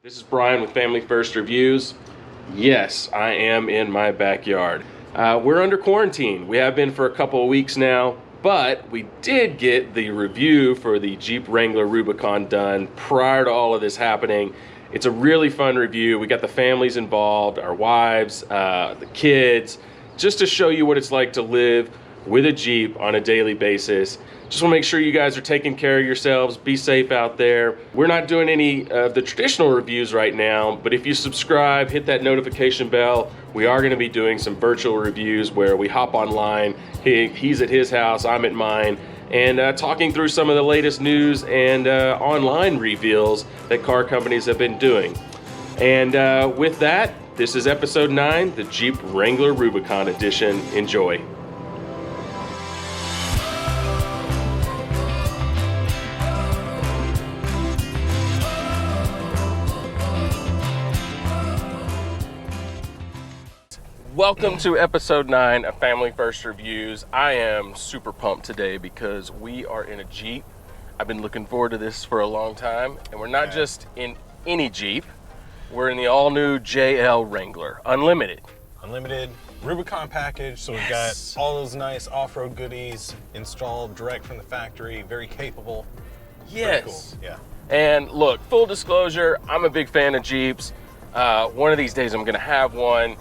This is Brian with Family First Reviews. Yes, I am in my backyard. We're under quarantine. We have been for a couple of weeks now, but we did get the review for the Jeep Wrangler Rubicon done prior to all of this happening. It's a really fun review. We got the families involved, our wives, the kids, just to show you what it's like to live with a Jeep on a daily basis. Just want to make sure you guys are taking care of yourselves. Be safe out there. We're not doing any of the traditional reviews right now, but if you subscribe, hit that notification bell, we are going to be doing some virtual reviews where we hop online. He's at his house, I'm at mine, and talking through some of the latest news and online reveals that car companies have been doing. And with that, this is episode 9, the Jeep Wrangler Rubicon edition. Enjoy. Welcome to episode 9 of Family First Reviews. I am super pumped today because we are in a Jeep. I've been looking forward to this for a long time, and we're not just in any Jeep. We're in the all-new JL Wrangler Unlimited. Unlimited Rubicon package, so we've got all those nice off-road goodies installed direct from the factory, very capable. Yes. Cool. Yeah. And look, full disclosure, I'm a big fan of Jeeps. One of these days I'm gonna have one.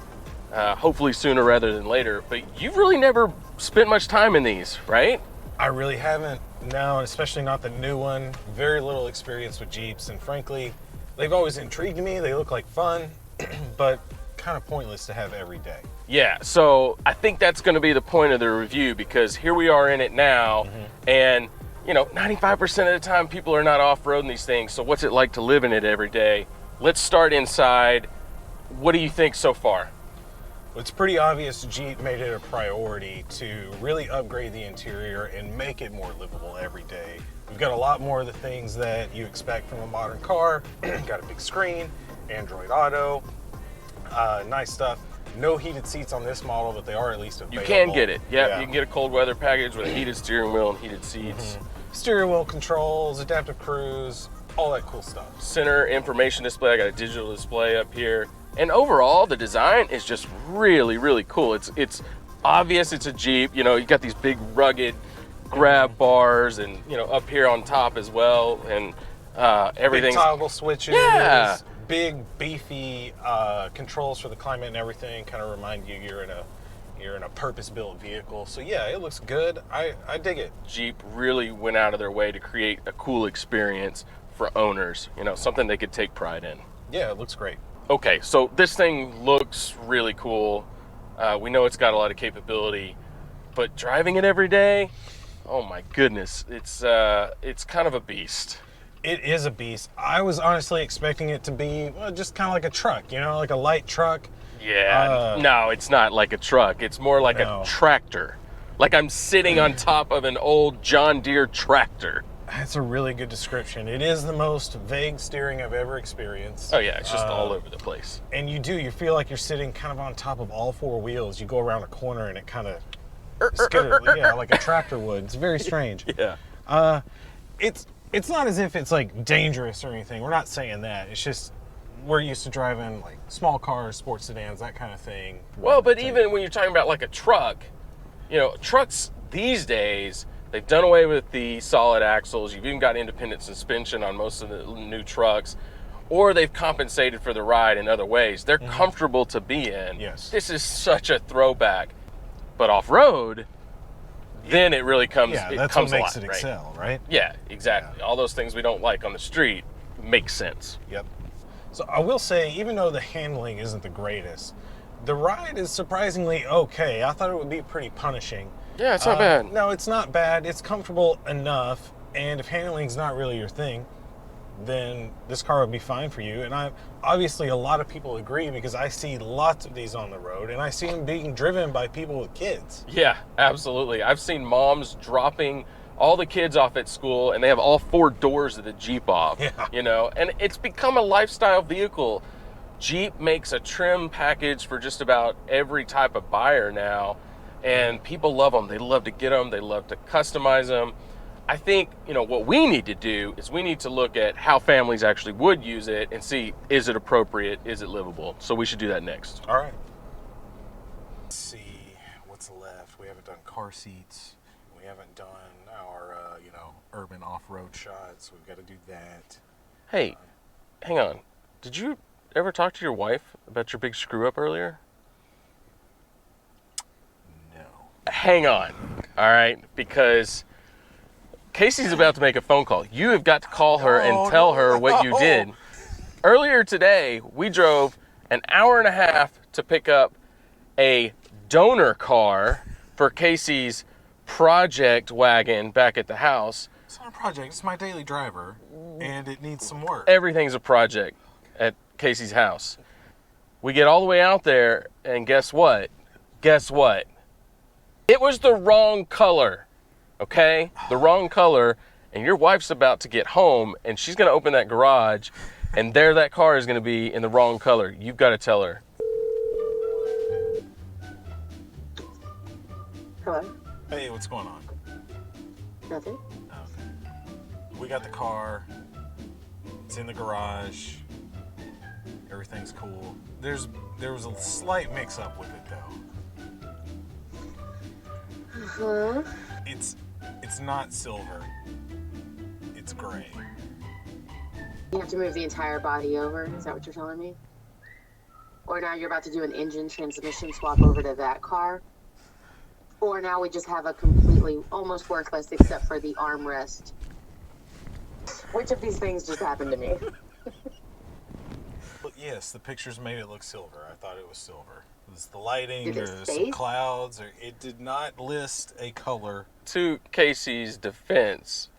Hopefully sooner rather than later, but you've really never spent much time in these, right? I really haven't, no, especially not the new one. Very little experience with Jeeps, and frankly, they've always intrigued me. They look like fun, but kind of pointless to have every day. Yeah, so I think that's gonna be the point of the review, because here we are in it now, and you know, 95% of the time people are not off-roading these things, so what's it like to live in it every day? Let's start inside. What do you think so far? Well, it's pretty obvious Jeep made it a priority to really upgrade the interior and make it more livable every day. We've got a lot more of the things that you expect from a modern car. Got a big screen, Android Auto, nice stuff. No heated seats on this model, but they are at least available. You can get it. Yep, yeah. You can get a cold weather package with a heated steering wheel and heated seats. Steering wheel controls, adaptive cruise, all that cool stuff. Center information display. I got a digital display up here. And overall, the design is just really, really cool. It's obvious it's a Jeep. You know, you got these big rugged grab bars, and you know, up here on top as well, and everything. Big toggle switches. Yeah. Big beefy controls for the climate and everything. Kind of remind you you're in a purpose-built vehicle. So yeah, it looks good. I dig it. Jeep really went out of their way to create a cool experience for owners. You know, something they could take pride in. Yeah, it looks great. Okay, so this thing looks really cool. We know it's got a lot of capability, but driving it every day, oh my goodness, it's kind of a beast. It is a beast. I was honestly expecting it to be, well, just kind of like a truck, you know, like a light truck. Yeah, no, it's not like a truck. It's more like a tractor. Like I'm sitting on top of an old John Deere tractor. That's a really good description. It is the most vague steering I've ever experienced. Oh yeah, it's just all over the place. And you feel like you're sitting kind of on top of all four wheels. You go around a corner and it kind of yeah, like a tractor would. It's very strange. Yeah. It's not as if it's like dangerous or anything. We're not saying that. It's just we're used to driving like small cars, sports sedans, that kind of thing. Well, but even when you're talking about like a truck, you know, trucks these days, they've done away with the solid axles. You've even got independent suspension on most of the new trucks, or they've compensated for the ride in other ways. They're comfortable to be in. Yes. This is such a throwback. But off-road, then it really comes, yeah, that's comes what makes alive, it right? excel, right? Yeah, exactly. Yeah. All those things we don't like on the street make sense. Yep. So I will say, even though the handling isn't the greatest, the ride is surprisingly okay. I thought it would be pretty punishing. Yeah, it's not bad. No, it's not bad. It's comfortable enough, and if handling's not really your thing, then this car would be fine for you. And obviously a lot of people agree, because I see lots of these on the road, and I see them being driven by people with kids. Yeah, absolutely. I've seen moms dropping all the kids off at school, and they have all 4 doors of the Jeep off. Yeah. You know, and it's become a lifestyle vehicle. Jeep makes a trim package for just about every type of buyer now. And people love them. They love to get them. They love to customize them. I think, you know, what we need to do is we need to look at how families actually would use it and see, is it appropriate, is it livable? So we should do that next. All right. Let's see what's left. We haven't done car seats. We haven't done our, you know, urban off-road shots. We've got to do that. Hey, hang on. Did you ever talk to your wife about your big screw up earlier? No. Hang on, all right? Because Casey's about to make a phone call. You have got to call her and tell her what you did. Earlier today, we drove an hour and a half to pick up a donor car for Casey's project wagon back at the house. It's not a project, it's my daily driver, and it needs some work. Everything's a project at Casey's house. We get all the way out there, and guess what? Guess what? It was the wrong color, okay? The wrong color, and your wife's about to get home, and she's gonna open that garage, and there that car is gonna be in the wrong color. You've gotta tell her. Hello? Hey, what's going on? Nothing? Okay. We got the car. It's in the garage. Everything's cool. There was a slight mix-up with it though. Huh? It's not silver. It's gray. You have to move the entire body over? Is that what you're telling me? Or now you're about to do an engine transmission swap over to that car? Or now we just have a completely almost worthless except for the armrest. Which of these things just happened to me? But yes, the pictures made it look silver. I thought it was silver. It was the lighting, Did it there's say? some clouds. It did not list a color. To Casey's defense,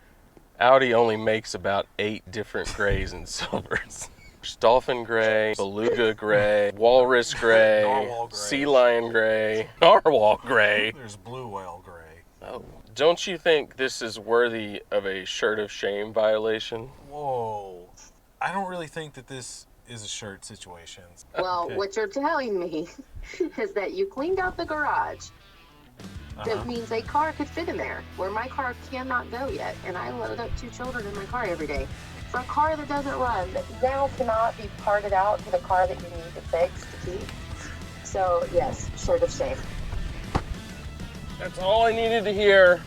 Audi only makes about 8 different grays and silvers. There's dolphin gray, beluga gray, walrus gray, Narwhal gray. sea lion gray, narwhal gray. There's blue whale gray. Oh, don't you think this is worthy of a shirt of shame violation? Whoa. I don't really think that this is a shirt situation. Well, Okay. what you're telling me is that you cleaned out the garage. Uh-huh. That means a car could fit in there, where my car cannot go yet. And I load up 2 children in my car every day. For a car that doesn't run, that now cannot be parted out to the car that you need to fix, to keep. So, yes, shirt of shame. That's all I needed to hear.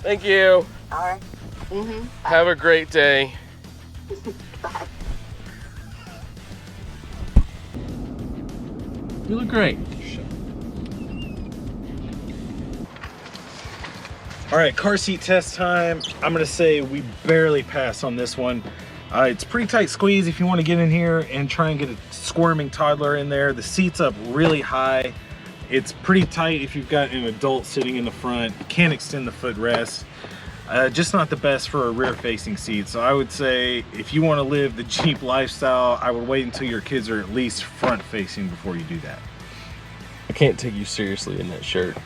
Thank you. All right. Have a great day. Bye. You look great. All right, car seat test time. I'm gonna say we barely pass on this one. It's pretty tight squeeze if you want to get in here and try and get a squirming toddler in there. The seat's up really high. It's pretty tight if you've got an adult sitting in the front. You can't extend the footrest. Just not the best for a rear-facing seat. So I would say if you want to live the Jeep lifestyle, I would wait until your kids are at least front-facing before you do that. I can't take you seriously in that shirt.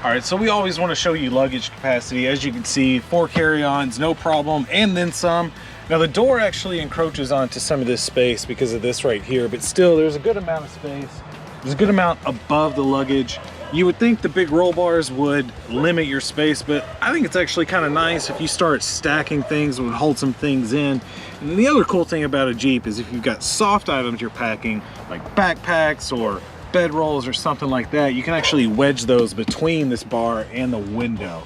All right, so we always want to show you luggage capacity. As you can see, 4 carry-ons, no problem, and then some. Now the door actually encroaches onto some of this space because of this right here, but still there's a good amount of space. There's a good amount above the luggage. You would think the big roll bars would limit your space, but I think it's actually kind of nice if you start stacking things and would hold some things in. And the other cool thing about a Jeep is if you've got soft items you're packing, like backpacks or bed rolls or something like that, you can actually wedge those between this bar and the window.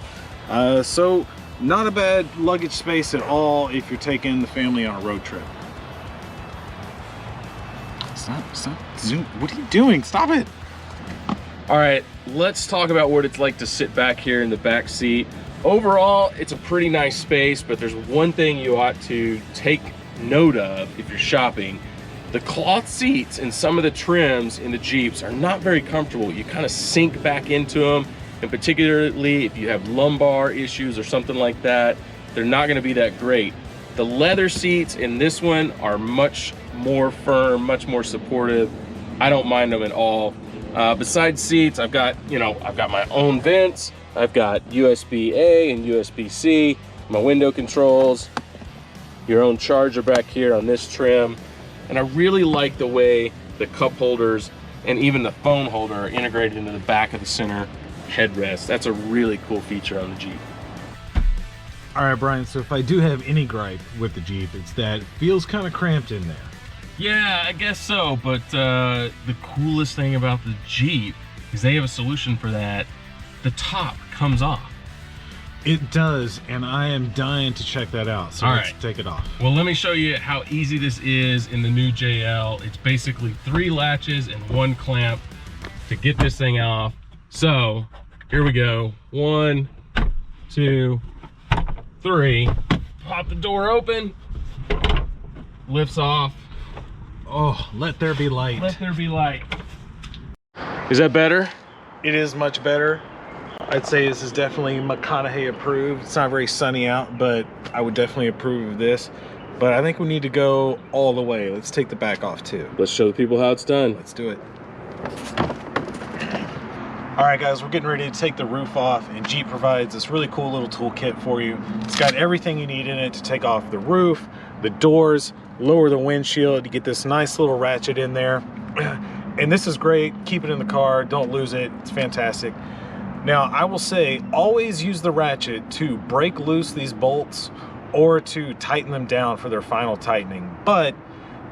So not a bad luggage space at all if you're taking the family on a road trip. Stop, zoom. What are you doing? Stop it. All right, let's talk about what it's like to sit back here in the back seat. Overall, it's a pretty nice space, but there's one thing you ought to take note of if you're shopping. The cloth seats and some of the trims in the Jeeps are not very comfortable. You kind of sink back into them, and particularly if you have lumbar issues or something like that, they're not gonna be that great. The leather seats in this one are much more firm, much more supportive. I don't mind them at all. Besides seats, I've got my own vents. I've got USB-A and USB-C, my window controls, your own charger back here on this trim. And I really like the way the cup holders and even the phone holder are integrated into the back of the center headrest. That's a really cool feature on the Jeep. All right, Brian, so if I do have any gripe with the Jeep, it's that it feels kind of cramped in there. Yeah, I guess so, but the coolest thing about the Jeep is they have a solution for that. The top comes off. It does, and I am dying to check that out, so let's take it off. Well, let me show you how easy this is in the new JL. It's basically 3 latches and 1 clamp to get this thing off. So, here we go. 1, 2, 3. Pop the door open. Lifts off. Oh, let there be light. Let there be light. Is that better? It is much better. I'd say this is definitely McConaughey approved. It's not very sunny out, but I would definitely approve of this. But I think we need to go all the way. Let's take the back off too. Let's show the people how it's done. Let's do it. All right, guys, we're getting ready to take the roof off, and Jeep provides this really cool little toolkit for you. It's got everything you need in it to take off the roof, the doors, lower the windshield. You get this nice little ratchet in there. And this is great. Keep it in the car. Don't lose it. It's fantastic. Now, I will say, always use the ratchet to break loose these bolts or to tighten them down for their final tightening. But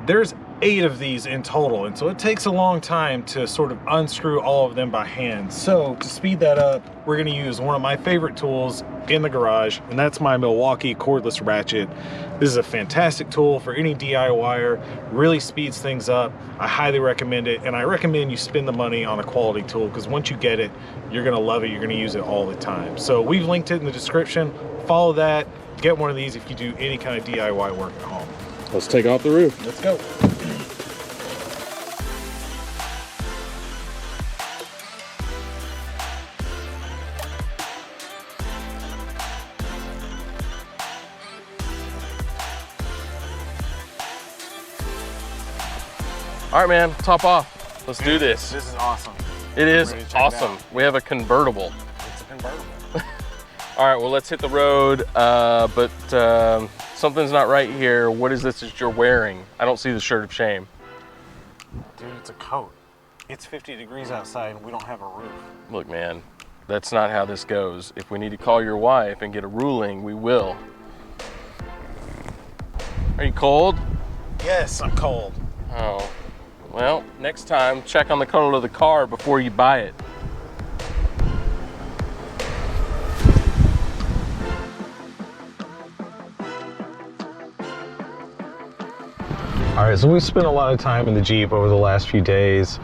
there's 8 of these in total, and so it takes a long time to sort of unscrew all of them by hand. So to speed that up, we're going to use one of my favorite tools in the garage, and that's my Milwaukee Cordless Ratchet. This is a fantastic tool for any DIYer. Really speeds things up. I highly recommend it, and I recommend you spend the money on a quality tool, because once you get it, you're going to love it. You're going to use it all the time. So we've linked it in the description. Follow that. Get one of these if you do any kind of DIY work at home. Let's take off the roof. Let's go. All right, man, top off. Let's do this. This is awesome. It is awesome. We have a convertible. It's a convertible. All right, well, let's hit the road, but something's not right here. What is this that you're wearing? I don't see the shirt of shame. Dude, it's a coat. It's 50 degrees outside and we don't have a roof. Look, man, that's not how this goes. If we need to call your wife and get a ruling, we will. Are you cold? Yes, I'm cold. Oh, well, next time, check on the color of the car before you buy it. All right, so we spent a lot of time in the Jeep over the last few days.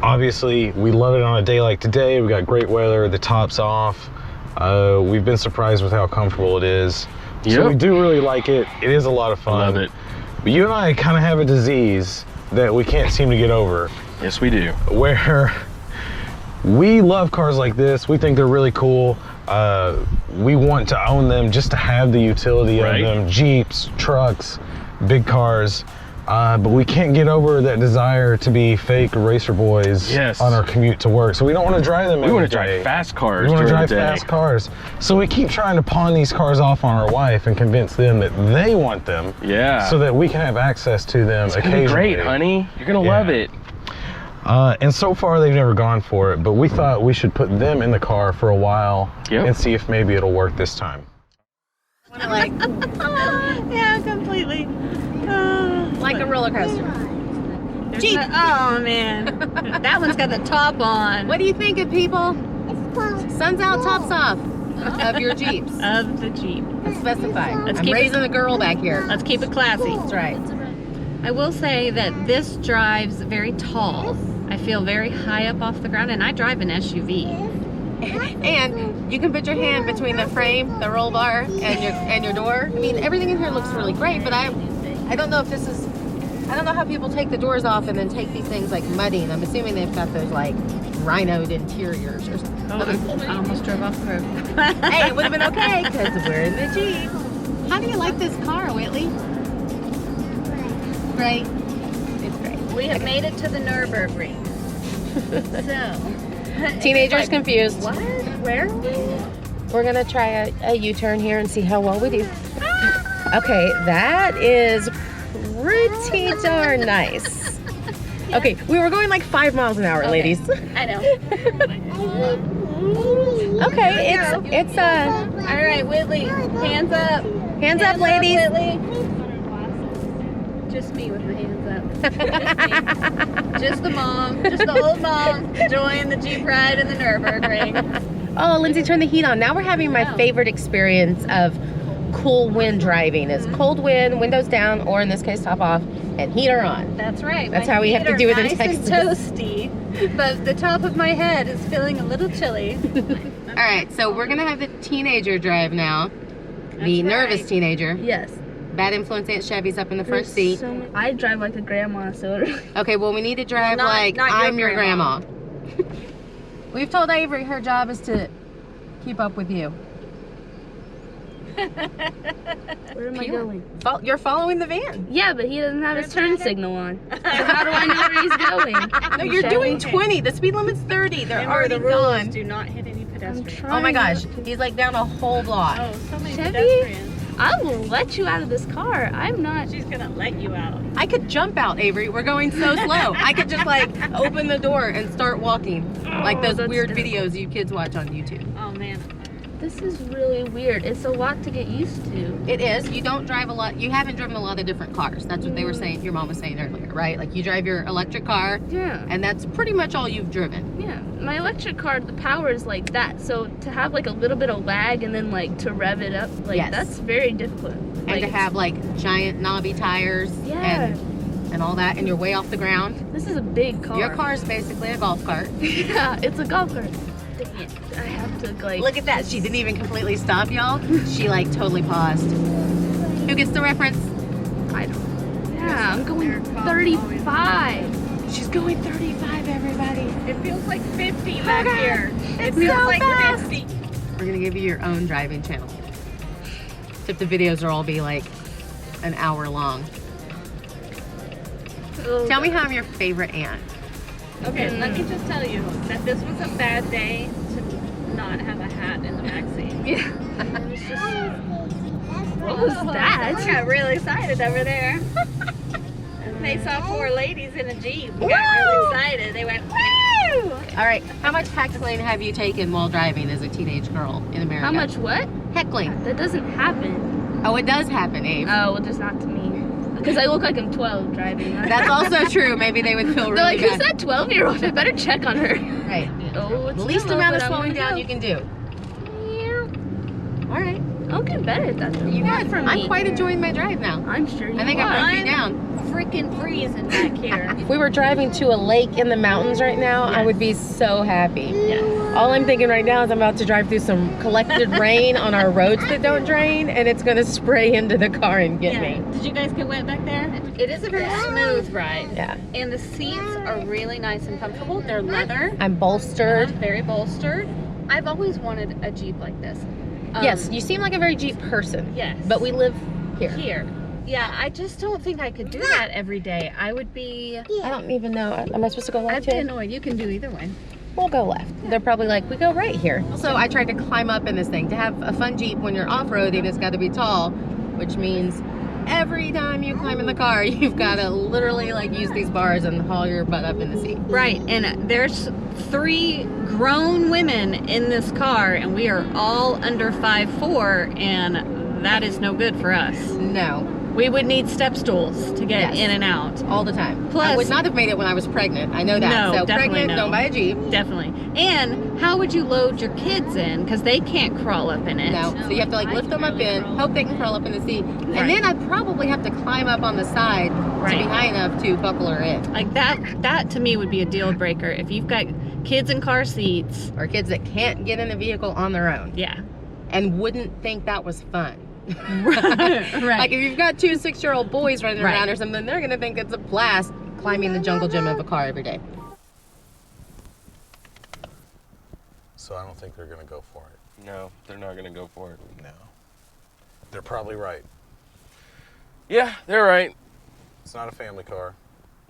Obviously, we love it on a day like today. We got great weather, the top's off. We've been surprised with how comfortable it is. Yep. So we do really like it. It is a lot of fun. Love it. But you and I kind of have a disease that we can't seem to get over. Yes, we do. Where we love cars like this. We think they're really cool. We want to own them just to have the utility of them. Jeeps, trucks, big cars. But we can't get over that desire to be fake racer boys on our commute to work. So we don't want to drive them every day. We want to drive fast cars. We want to drive fast cars. So we keep trying to pawn these cars off on our wife and convince them that they want them. Yeah. So that we can have access to them occasionally. It's great, honey. You're going to love it. And so far they've never gone for it, but we thought we should put them in the car for a while and see if maybe it'll work this time. Like, yeah, completely. like a roller coaster. Jeep. Oh man, that one's got the top on. What do you think of people? Sun's out, tops off of your Jeeps. Of the Jeep. Let's specify. Let's I'm keep raising a girl back here. Let's keep it classy. That's right. I will say that this drives very tall. I feel very high up off the ground, and I drive an SUV. And you can put your hand between the frame, the roll bar, and your door. I mean, everything in here looks really great, but I don't know if this is, I don't know how people take the doors off and then take these things like muddy, and I'm assuming they've got those like rhinoed interiors or something. Oh, I almost drove off the road. Hey, it would have been okay because we're in the Jeep. How do you like this car, Whitley? Great. It's great. We have made it to the Nürburgring. So, Teenagers confused. what? Where are we? We're gonna try a U-turn here and see how well we do. Okay, that is pretty darn nice. Okay, we were going like 5 miles an hour, ladies. I know. Okay, it's All right, Whitley, hands up. hands up, ladies. Whitley. Just me with my hands up. Just me. Just the mom, just the old mom enjoying the Jeep ride in the Nürburgring. Oh, Lindsay, turn the heat on. Now we're having my favorite experience of cool wind driving. Is cold wind, windows down, or in this case, top off, and heater on. That's right. That's My how we have feet to do are it in nice Texas. and toasty, but the top of my head is feeling a little chilly. All right, so we're gonna have the teenager drive now. The nervous teenager. Yes. Bad influence Aunt Chevy's up in the front seat. I drive like a grandma, so Okay, well, we need to drive Well, not- like not your I'm your grandma. grandma. We've told Avery her job is to keep up with you. where am I going? You're following the van. Yeah, but he doesn't have his turn signal on. So how do I know where he's going? No, you're doing 20. The speed limit's 30. They're Remember, already the rules gone. do not hit any I'm pedestrians. trying. Oh my gosh, not to. he's like down a whole block. Oh, so many Chevy? pedestrians. I will let you out of this car. I'm not. She's gonna let you out. I could jump out, Avery. We're going so slow. I could just like open the door and start walking. Like those that's weird terrible. videos you kids watch on YouTube. Oh man. This is really weird. It's a lot to get used to. It is. You don't drive a lot. You haven't driven a lot of different cars. That's what they were saying. Your mom was saying earlier, right? Like you drive your electric car, Yeah. and that's pretty much all you've driven. Yeah. My electric car, the power is like that. So to have like a little bit of lag and then like to rev it up, like Yes. that's very difficult. And Like, to have like giant knobby tires Yeah. and all that, and you're way off the ground. This is a big car. Your car is basically a golf cart. Yeah, it's a golf cart. Dang it. I have to like. Look at that. She didn't even completely stop, y'all. She like totally paused. Who gets the reference? I don't. Yeah, I'm going 35. She's going 35, everybody. It feels like 50 back here. It It's feels so like fast. 50. We're gonna give you your own driving channel. Except the videos will all be like an hour long. Oh, Tell me how I'm your favorite aunt. Okay, let me just tell you that this was a bad day to not have a hat in the backseat. Yeah. What was that? I got really excited over there. They saw four ladies in a Jeep. Got really excited. They went, woo! All right, how much heckling have you taken while driving as a teenage girl in America? How much what? Heckling. That doesn't happen. Oh, it does happen, Abe. Oh, well, just not to me. Because I look like I'm 12 driving. That's also true. Maybe they would feel They're really like, who's bad. that 12-year-old? I better check on her. Right. Oh, it's The least yellow, amount of but I slowing wanna down go. you can do. All right. I'll get better at that. Though. You Not got for I'm me. quite enjoying my drive now. I'm sure you I think are. I broke you down. Freaking freezing back here. If we were driving to a lake in the mountains right now, I would be so happy. Yes. All I'm thinking right now is I'm about to drive through some collected rain on our roads that don't drain, and it's going to spray into the car and get me. Did you guys get wet back there? It is a very smooth ride. Yeah. And the seats are really nice and comfortable. They're leather. I'm bolstered. Very bolstered. I've always wanted a Jeep like this. Yes, you seem like a very Jeep person. Yes. But we live here. Here. Yeah, I just don't think I could do that every day. I would be... I don't even know. Am I supposed to go I'd left be here? annoyed. You can do either way. We'll go left. They're probably like, we go right here. So I tried to climb up in this thing. To have a fun Jeep when you're off-roading, it's got to be tall, which means every time you climb in the car, you've got to literally like use these bars and haul your butt up in the seat. Right, and there's 3 grown women in this car, and we are all under 5'4", and that is no good for us. No, We would need step stools to get Yes. in and out. all the time. I Plus- would not have made it when I was pregnant. I know that. No, so definitely pregnant, no. don't buy a Jeep. Definitely. And how would you load your kids in? Because they can't crawl up in it. No, so you have to like lift them up in, hope they can crawl up in the seat, and Right. then I'd probably have to climb up on the side to Right. be high enough to buckle her in. Like that to me would be a deal breaker. If you've got kids in car seats, Or kids that can't get in a vehicle on their own yeah. and wouldn't think that was fun. Right. Like if you've got 2 6-year-old boys running Right. around or something, they're gonna think it's a blast climbing the jungle gym of a car every day. So I don't think they're gonna go for it. No, they're not going to go for it. No. They're probably right. Yeah, they're right. It's not a family car,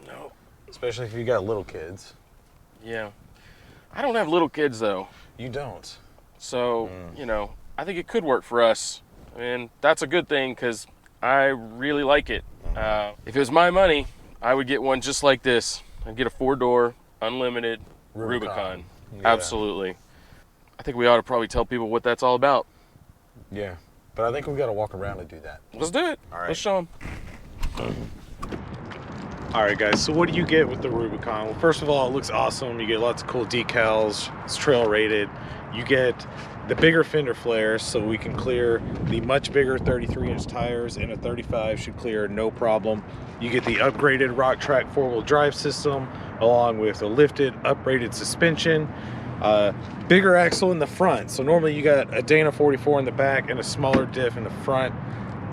No. especially if you got little kids. Yeah. I don't have little kids, though. You don't. So, you know, I think it could work for us. And that's a good thing because I really like it. If it was my money, I would get one just like this. I'd get a 4-door, unlimited Rubicon. Yeah. Absolutely. I think we ought to probably tell people what that's all about. Yeah, but I think we got to walk around and do that. Let's do it. All right. Let's show them. All right, guys, so what do you get with the Rubicon? Well, first of all, it looks awesome. You get lots of cool decals. It's trail rated. You get the bigger fender flares, so we can clear the much bigger 33-inch tires, and a 35 should clear no problem. You get the upgraded Rock Track four-wheel drive system, along with a lifted, uprated suspension, bigger axle in the front. So normally you got a Dana 44 in the back and a smaller diff in the front.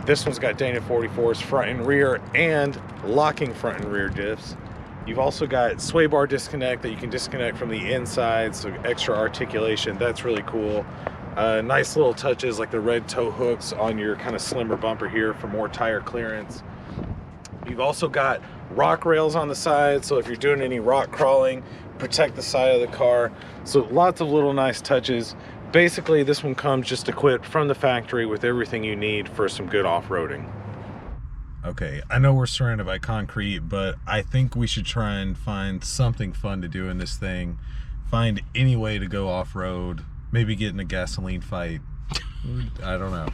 This one's got Dana 44s front and rear, and locking front and rear diffs. You've also got sway bar disconnect that you can disconnect from the inside, so extra articulation. That's really cool. Nice little touches like the red toe hooks on your kind of slimmer bumper here for more tire clearance. You've also got rock rails on the side, so if you're doing any rock crawling, protect the side of the car. So lots of little nice touches. Basically, this one comes just equipped from the factory with everything you need for some good off-roading. Okay, I know we're surrounded by concrete, but I think we should try and find something fun to do in this thing. Find any way to go off-road. Maybe get in a gasoline fight. I don't know.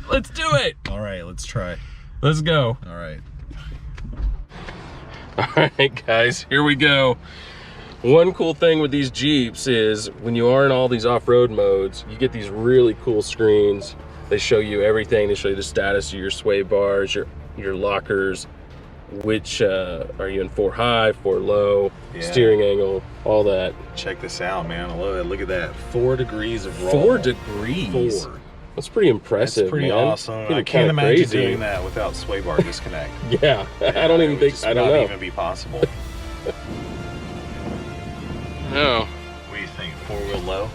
Let's do it. All right, let's try. Let's go. All right. All right, guys, here we go. One cool thing with these Jeeps is when you are in all these off-road modes, you get these really cool screens. They show you everything. They show you the status of your sway bars, your lockers, which are you in 4 high, 4 low, steering angle, all that. Check this out, man. I love it. Look at that. 4 degrees of roll. 4 degrees? 4. That's pretty impressive. That's pretty man. awesome. Pretty I can't imagine crazy. doing that without sway bar disconnect. Yeah, I don't even think, I don't know. It would even be possible. No. What do you think? 4-wheel low?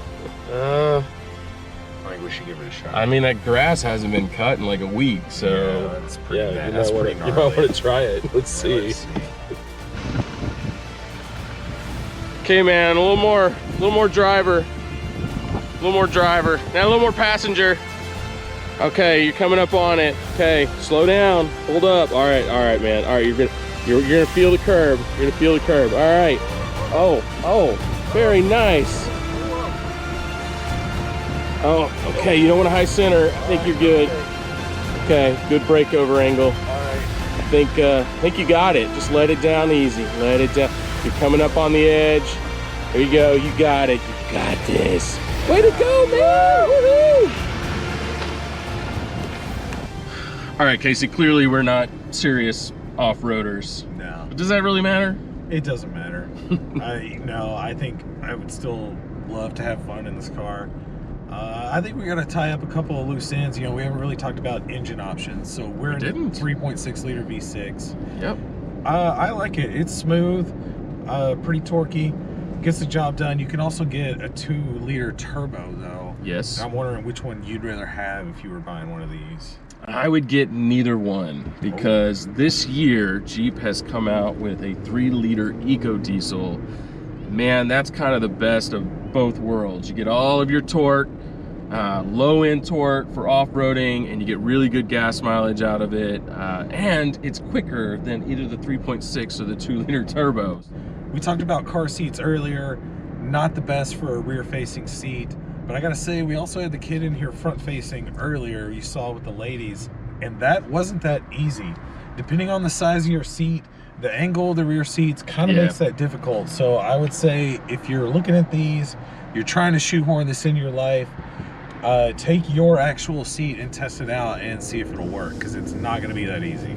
I think we should give it a shot. I mean, that grass hasn't been cut in like a week, so yeah, that's pretty bad. That's pretty gnarly. You might want to try it. Let's see. Let's see. Okay, man, a little more driver. A little more driver. Now a little more passenger. Okay, you're coming up on it. Okay, slow down. Hold up. All right, man. All right, you're gonna feel the curb. You're gonna feel the curb. All right. Oh, very nice. Oh, okay, you don't want a high center. I think you're good. Okay, good breakover angle. All right. I think you got it. Just let it down easy. Let it down. You're coming up on the edge. There you go. You got it. You got this. Way to go, man! Woohoo! All right, Casey. Clearly, we're not serious off-roaders. No. But does that really matter? It doesn't matter. I think I would still love to have fun in this car. I think we got to tie up a couple of loose ends. You know, we haven't really talked about engine options. So we're in a 3.6 liter V6. Yep. I like it. It's smooth, pretty torquey, gets the job done. You can also get a 2 liter turbo though. Yes. I'm wondering which one you'd rather have if you were buying one of these. I would get neither one because this year Jeep has come out with a 3 liter eco diesel. Man, that's kind of the best of both worlds. You get all of your torque, low end torque for off-roading, and you get really good gas mileage out of it. And it's quicker than either the 3.6 or the 2 liter turbos. We talked about car seats earlier, not the best for a rear facing seat. But I gotta say, we also had the kid in here front facing earlier, you saw with the ladies, and that wasn't that easy. Depending on the size of your seat, the angle of the rear seats kind of makes that difficult. So I would say if you're looking at these, you're trying to shoehorn this in your life, take your actual seat and test it out and see if it'll work, because it's not gonna be that easy.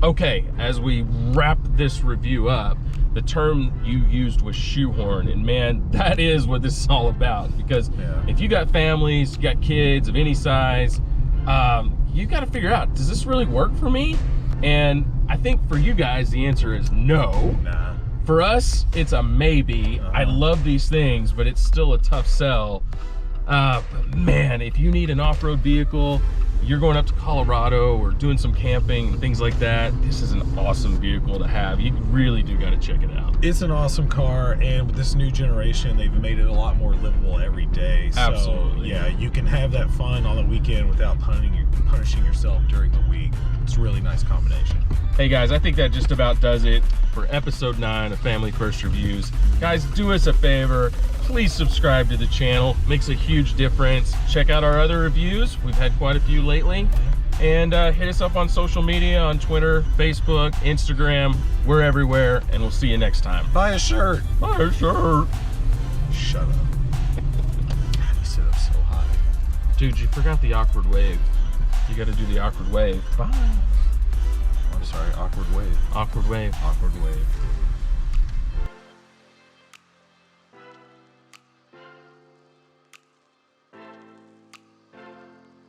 Okay, as we wrap this review up, the term you used was shoehorn, and man, that is what this is all about. Because if you got families, you got kids of any size, you got to figure out, does this really work for me? And I think for you guys, the answer is no. Nah. For us, it's a maybe. I love these things, but it's still a tough sell. But man, if you need an off-road vehicle, you're going up to Colorado or doing some camping and things like that, this is an awesome vehicle to have. You really do got to check it out. It's an awesome car, and with this new generation, they've made it a lot more livable every day. Absolutely. So, yeah, you can have that fun on the weekend without punishing yourself during the week. It's a really nice combination. Hey guys, I think that just about does it for episode 9 of Family First Reviews. Guys, do us a favor, please subscribe to the channel. Makes a huge difference. Check out our other reviews. We've had quite a few lately. And hit us up on social media, on Twitter, Facebook, Instagram. We're everywhere, and we'll see you next time. Buy a shirt. Buy a shirt. Shut up. God, you sit up so high. Dude, you forgot the awkward wave. You gotta do the awkward wave. Bye. I'm sorry, awkward wave. Awkward wave. Awkward wave.